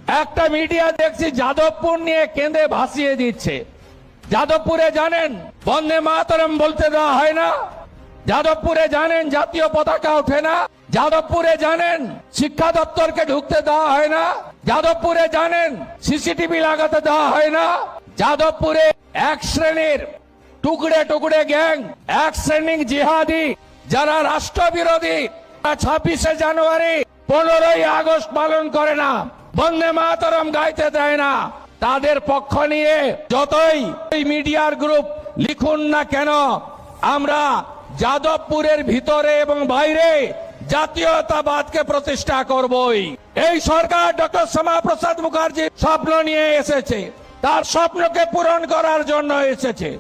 একটা মিডিয়া দেখছি যাদবপুর নিয়ে কেঁদে ভাসিয়ে দিচ্ছে। যাদবপুরে জানেন বন্দে মাতরম বলতে দেওয়া হয় না, যাদবপুরে জানেন জাতীয় পতাকা ওঠে না, যাদবপুরে জানেন শিক্ষা দপ্তরকে ঢুকতে দেওয়া হয় না, যাদবপুরে জানেন সিসিটিভি লাগাতে দেওয়া হয় না, যাদবপুরে এক শ্রেণীর টুকরে টুকরে গ্যাং, এক শ্রেণীর জিহাদি যারা রাষ্ট্রবিরোধী 26শে জানুয়ারি 15ই আগস্ট পালন করে না, বন্দে মাতরম গাইতে দেয় না, তাদের পক্ষ নিয়ে যতই মিডিয়ার গ্রুপ লিখুন না কেন, আমরা যাদবপুরের ভিতরে এবং বাইরে জাতীয়তাবাদকে প্রতিষ্ঠা করবই। এই সরকার ডক্টর শ্যামাপ্রসাদ মুখার্জি স্বপ্ন নিয়ে এসেছে, তার স্বপ্নকে পূরণ করার জন্য এসেছে।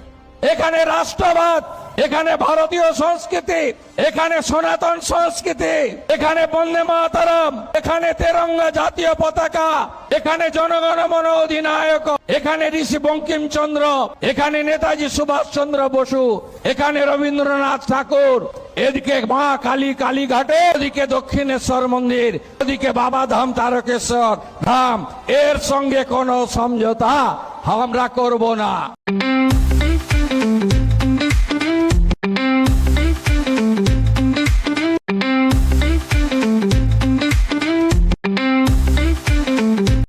এখানে রাষ্ট্রবাদ, এখানে ভারতীয় সংস্কৃতি, এখানে সনাতন সংস্কৃতি, এখানে বন্দে মাতরম, এখানে তেরঙ্গা জাতীয় পতাকা, এখানে জনগণ মন অধিনায়ক, এখানে ঋষি বঙ্কিমচন্দ্র, এখানে নেতাজি সুভাষ চন্দ্র বসু, এখানে রবীন্দ্রনাথ ঠাকুর, এদিকে মা কালী কালীঘাটে, এদিকে দক্ষিণেশ্বর মন্দির, এদিকে বাবা ধাম তারকেশ্বর ধাম। এর সঙ্গে কোনো সমঝোতা আমরা করব না।